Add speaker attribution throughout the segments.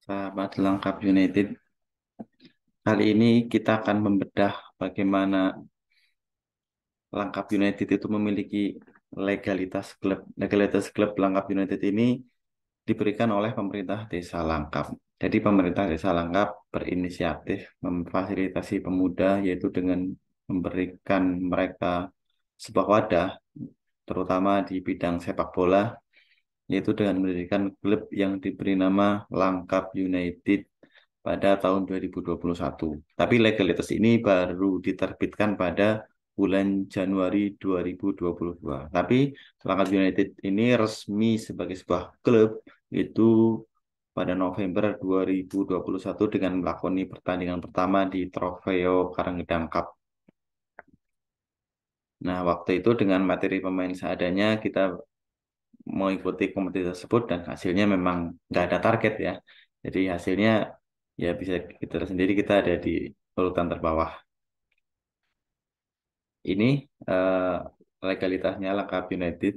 Speaker 1: Sahabat Langkap United, kali ini kita akan membedah bagaimana Langkap United itu memiliki legalitas klub. Legalitas klub Langkap United ini diberikan oleh pemerintah Desa Langkap. Jadi pemerintah Desa Langkap berinisiatif memfasilitasi pemuda yaitu dengan memberikan mereka sebuah wadah, terutama di bidang sepak bola, yaitu dengan mendirikan klub yang diberi nama Langkap United pada tahun 2021. Tapi legalitas ini baru diterbitkan pada bulan Januari 2022. Tapi Langkap United ini resmi sebagai sebuah klub itu pada November 2021 dengan melakoni pertandingan pertama di Trofeo Karangedang Cup. Nah, waktu itu dengan materi pemain seadanya kita mengikuti kompetisi tersebut dan hasilnya memang nggak ada target ya. Jadi hasilnya ya bisa kita sendiri kita ada di urutan terbawah. Ini eh, legalitasnya Langkap United,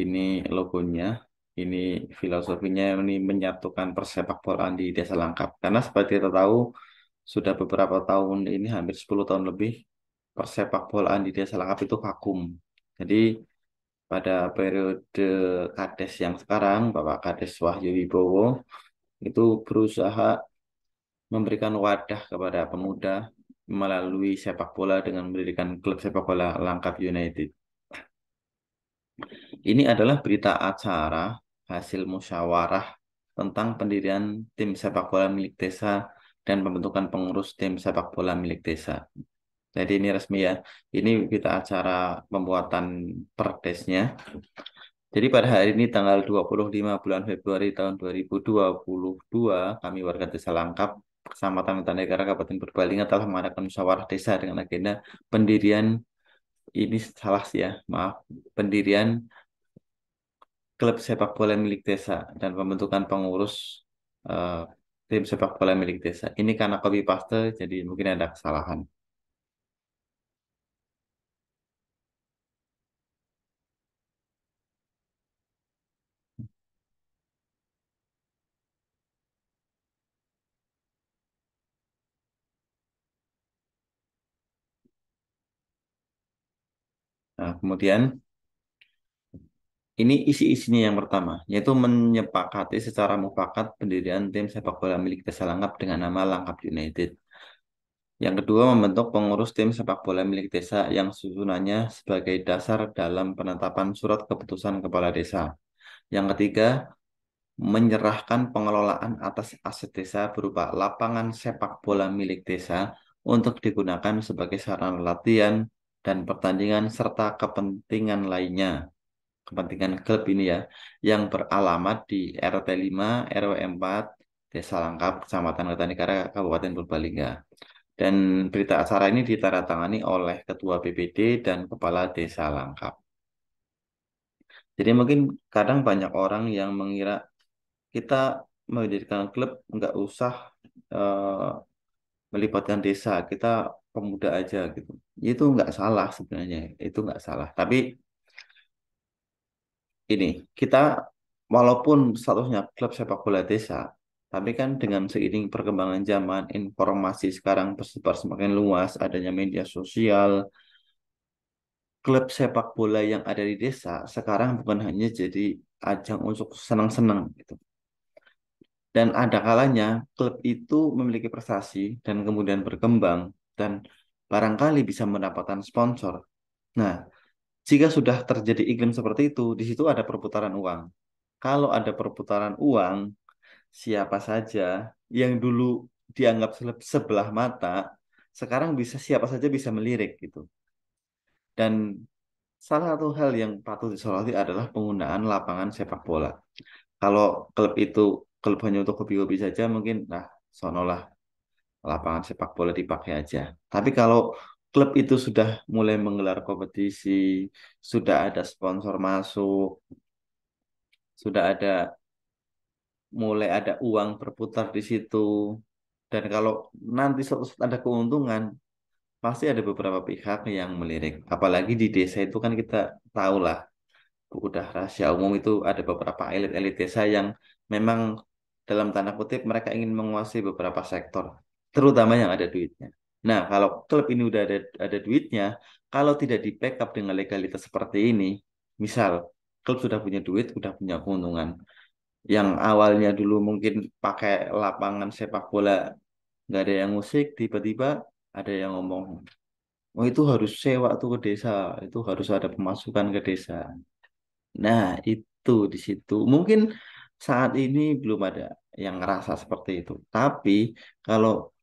Speaker 1: ini logonya, ini filosofinya ini menyatukan persepak bolaan di Desa Langkap. Karena seperti kita tahu sudah beberapa tahun ini hampir 10 tahun lebih persepak bolaan di Desa Langkap itu vakum. Jadi pada periode Kades yang sekarang, Bapak Kades Wahyu Wibowo itu berusaha memberikan wadah kepada pemuda melalui sepak bola dengan mendirikan klub sepak bola Langkap United. Ini adalah berita acara hasil musyawarah tentang pendirian tim sepak bola milik desa dan pembentukan pengurus tim sepak bola milik desa. Jadi ini resmi ya. Ini berita acara pembuatan perdesnya. Jadi pada hari ini tanggal 25 bulan Februari tahun 2022, kami warga Desa Langkap, Kecamatan Tanegara, Kabupaten Purbalingga telah mengadakan musyawarah desa dengan agenda pendirian, ini salah sih ya, maaf, pendirian klub sepak bola milik desa dan pembentukan pengurus eh, tim sepak bola milik desa. Ini karena copy paste, jadi mungkin ada kesalahan. Nah, kemudian ini isi-isinya yang pertama, yaitu menyepakati secara mufakat pendirian tim sepak bola milik Desa Langkap dengan nama Langkap United. Yang kedua, membentuk pengurus tim sepak bola milik desa yang susunannya sebagai dasar dalam penetapan surat keputusan kepala desa. Yang ketiga, menyerahkan pengelolaan atas aset desa berupa lapangan sepak bola milik desa untuk digunakan sebagai sarana latihan dan pertandingan serta kepentingan lainnya. Kepentingan klub ini ya, yang beralamat di RT 5 RW 4 Desa Langkap, Kecamatan Kertanegara, Kabupaten Purbalingga. Dan berita acara ini ditandatangani oleh Ketua BPD dan Kepala Desa Langkap. Jadi mungkin kadang banyak orang yang mengira kita mendirikan klub nggak usah eh, melibatkan desa, kita pemuda aja gitu. Itu nggak salah sebenarnya, itu nggak salah. Tapi ini kita walaupun statusnya klub sepak bola desa, tapi kan dengan seiring perkembangan zaman, informasi sekarang tersebar semakin luas, adanya media sosial, klub sepak bola yang ada di desa sekarang bukan hanya jadi ajang untuk senang-senang gitu. Dan ada kalanya klub itu memiliki prestasi dan kemudian berkembang dan barangkali bisa mendapatkan sponsor. Nah, jika sudah terjadi iklim seperti itu, di situ ada perputaran uang. Kalau ada perputaran uang, siapa saja yang dulu dianggap sebelah mata, sekarang bisa siapa saja bisa melirik gitu. Dan salah satu hal yang patut disoroti adalah penggunaan lapangan sepak bola. Kalau klub itu klub hanya untuk hobi-hobi saja, mungkin nah sonolah lapangan sepak bola dipakai aja. Tapi kalau klub itu sudah mulai menggelar kompetisi, sudah ada sponsor masuk, sudah ada mulai ada uang berputar di situ, dan kalau nanti suatu saat ada keuntungan, pasti ada beberapa pihak yang melirik. Apalagi di desa itu kan kita tahu lah udah rahasia umum itu ada beberapa elit-elit desa yang memang dalam tanda kutip mereka ingin menguasai beberapa sektor, terutama yang ada duitnya. Nah, kalau klub ini udah ada duitnya, kalau tidak di backup dengan legalitas seperti ini, misal klub sudah punya duit, sudah punya keuntungan, yang awalnya dulu mungkin pakai lapangan sepak bola nggak ada yang musik, tiba-tiba ada yang ngomong, oh itu harus sewa tuh ke desa, itu harus ada pemasukan ke desa. Nah, itu di situ. Mungkin saat ini belum ada yang ngerasa seperti itu. Tapi kalau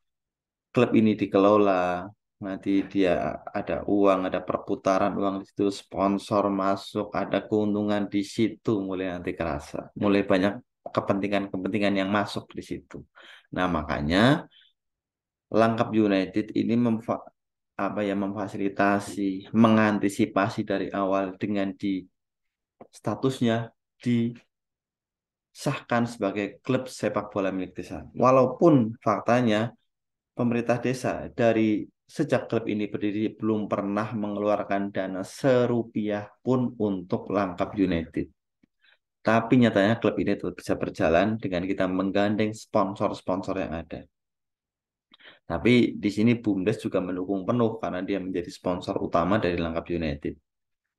Speaker 1: klub ini dikelola, nanti dia ada uang, ada perputaran uang di situ, sponsor masuk, ada keuntungan di situ, mulai nanti kerasa. Mulai banyak kepentingan-kepentingan yang masuk di situ. Nah, makanya Langkap United ini apa ya memfasilitasi, mengantisipasi dari awal dengan di statusnya disahkan sebagai klub sepak bola milik desa. Walaupun faktanya pemerintah desa dari sejak klub ini berdiri belum pernah mengeluarkan dana serupiah pun untuk Langkap United. Tapi nyatanya klub ini tetap bisa berjalan dengan kita menggandeng sponsor-sponsor yang ada. Tapi di sini BUMDes juga mendukung penuh karena dia menjadi sponsor utama dari Langkap United.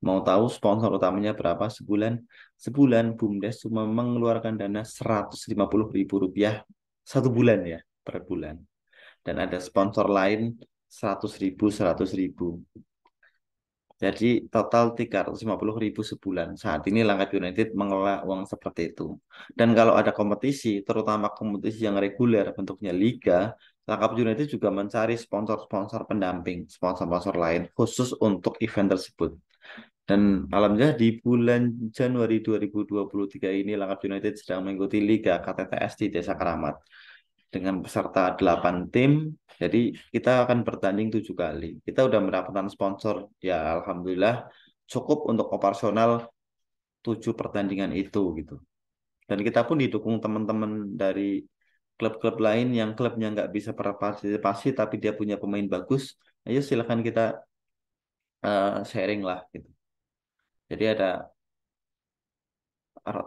Speaker 1: Mau tahu sponsor utamanya berapa sebulan? Sebulan BUMDes cuma mengeluarkan dana 150.000 rupiah satu bulan ya, per bulan. Dan ada sponsor lain 100.000, 100.000. Jadi total 350.000 sebulan. Saat ini Langkat United mengelola uang seperti itu. Dan kalau ada kompetisi, terutama kompetisi yang reguler bentuknya liga, Langkap United juga mencari sponsor-sponsor pendamping, sponsor-sponsor lain khusus untuk event tersebut. Dan alhamdulillah di bulan Januari 2023 ini Langkap United sedang mengikuti Liga KTTS di Desa Keramat dengan peserta 8 tim. Jadi kita akan bertanding 7 kali. Kita udah mendapatkan sponsor, ya alhamdulillah cukup untuk operasional 7 pertandingan itu gitu. Dan kita pun didukung teman-teman dari klub-klub lain yang klubnya nggak bisa berpartisipasi tapi dia punya pemain bagus. Ayo silakan kita sharing lah gitu. Jadi ada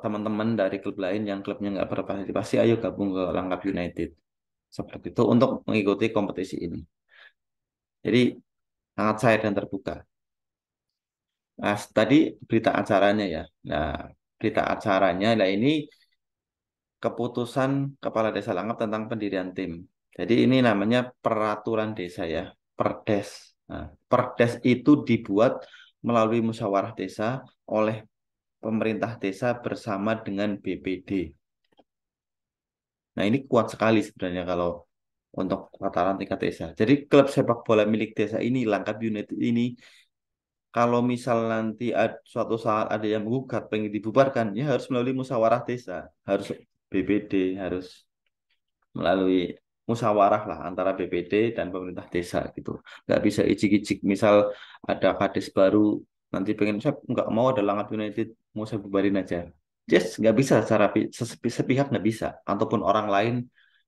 Speaker 1: teman-teman dari klub lain yang klubnya nggak berpartisipasi, ayo gabung ke Langkap United. Seperti itu untuk mengikuti kompetisi ini. Jadi sangat cair dan terbuka. Nah, tadi berita acaranya ya. Nah, berita acaranya, nah ini keputusan Kepala Desa Langkap tentang pendirian tim. Jadi ini namanya peraturan desa ya, Perdes. Nah, Perdes itu dibuat melalui musyawarah desa oleh pemerintah desa bersama dengan BPD. Nah, ini kuat sekali sebenarnya kalau untuk tataran tingkat desa. Jadi klub sepak bola milik desa ini, Langkap United ini, kalau misal nanti suatu saat ada yang menggugat pengen dibubarkan, ya harus melalui musyawarah desa, harus BPD, harus melalui musyawarah lah antara BPD dan pemerintah desa gitu. Nggak bisa icik-icik, misal ada kades baru, nanti pengen, saya nggak mau ada Langkap United, mau saya bubarin aja. Yes, nggak bisa secara sepihak nggak bisa. Ataupun orang lain,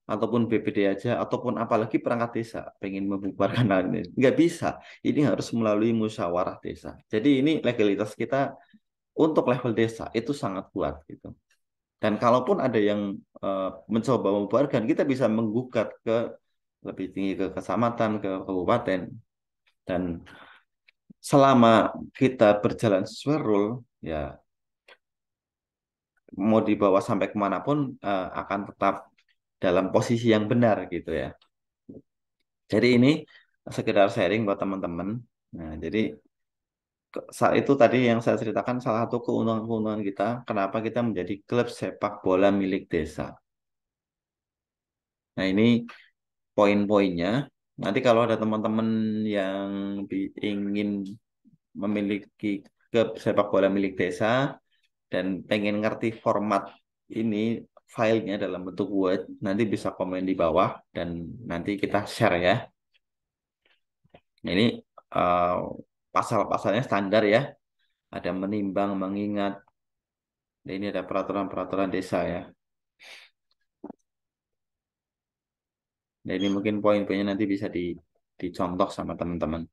Speaker 1: ataupun BPD aja, ataupun apalagi perangkat desa pengen membubarkan hal ini. Nggak bisa. Ini harus melalui musyawarah desa. Jadi ini legalitas kita untuk level desa itu sangat kuat gitu. Dan kalaupun ada yang mencoba membubarkan, kita bisa menggugat ke lebih tinggi ke kecamatan, ke kabupaten. Dan selama kita berjalan sesuai rule, ya mau dibawa sampai kemanapun akan tetap dalam posisi yang benar gitu ya. Jadi ini sekedar sharing buat teman-teman. Nah, jadi saat itu tadi yang saya ceritakan salah satu keuntungan-keuntungan kita, kenapa kita menjadi klub sepak bola milik desa. Nah, ini poin-poinnya. Nanti kalau ada teman-teman yang ingin memiliki klub sepak bola milik desa dan pengen ngerti format ini, filenya dalam bentuk Word, nanti bisa komen di bawah dan nanti kita share ya. Nah, ini eh, pasal-pasalnya standar ya. Ada menimbang, mengingat. Dan ini ada peraturan-peraturan desa ya. Nah, ini mungkin poin-poinnya nanti bisa dicontoh sama teman-teman.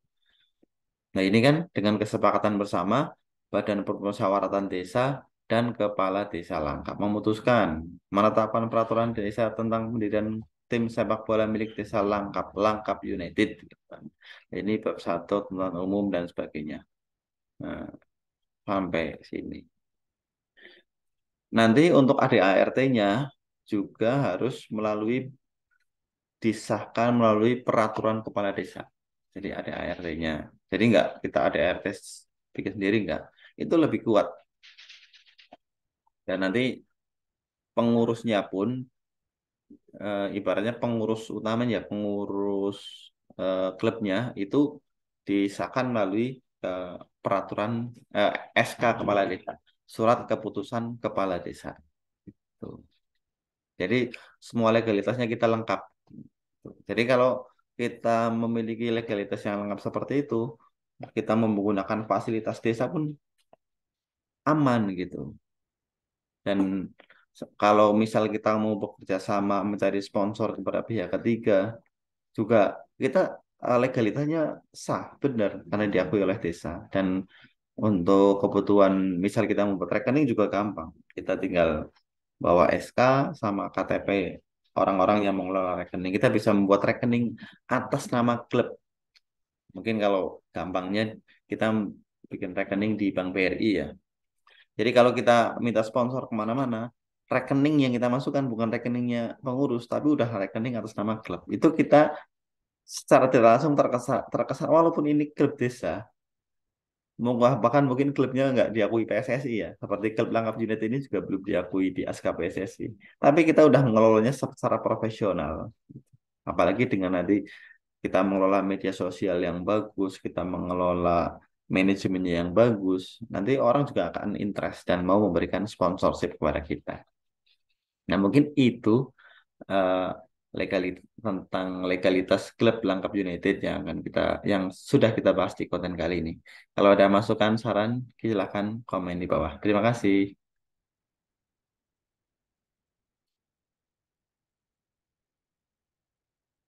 Speaker 1: Nah, ini kan dengan kesepakatan bersama Badan Permusyawaratan Desa dan Kepala Desa Langkap memutuskan menetapkan peraturan desa tentang pendirian tim sepak bola milik Desa Langkap, Langkap United, gitu kan. Ini bab 1 tentang umum dan sebagainya. Nah, sampai sini. Nanti untuk ADART-nya juga harus disahkan melalui peraturan kepala desa. Jadi ada ART-nya. Jadi enggak kita ada ART bikin sendiri enggak. Itu lebih kuat. Dan nanti pengurusnya pun ibaratnya pengurus utamanya, pengurus klubnya itu disahkan melalui eh, peraturan eh, SK kepala desa, surat keputusan kepala desa. Tuh. Jadi semua legalitasnya kita lengkap. Jadi kalau kita memiliki legalitas yang lengkap seperti itu, kita menggunakan fasilitas desa pun aman gitu. Dan kalau misal kita mau bekerja sama mencari sponsor kepada pihak ketiga, juga kita legalitasnya sah, benar, karena diakui oleh desa. Dan untuk kebutuhan misal kita membuat rekening juga gampang. Kita tinggal bawa SK sama KTP orang-orang yang mengelola rekening. Kita bisa membuat rekening atas nama klub. Mungkin kalau gampangnya kita bikin rekening di Bank BRI ya. Jadi kalau kita minta sponsor kemana-mana, rekening yang kita masukkan bukan rekeningnya pengurus, tapi udah rekening atas nama klub. Itu kita secara tidak langsung terkesan walaupun ini klub desa, bahkan mungkin klubnya nggak diakui PSSI ya. Seperti klub Langkap United ini juga belum diakui di ASKA PSSI. Tapi kita udah ngelolanya secara profesional. Apalagi dengan nanti kita mengelola media sosial yang bagus, kita mengelola manajemennya yang bagus, nanti orang juga akan interest dan mau memberikan sponsorship kepada kita. Nah, mungkin itu eh, tentang legalitas klub Langkap United yang sudah kita bahas di konten kali ini. Kalau ada masukan, saran, silakan komen di bawah. Terima kasih.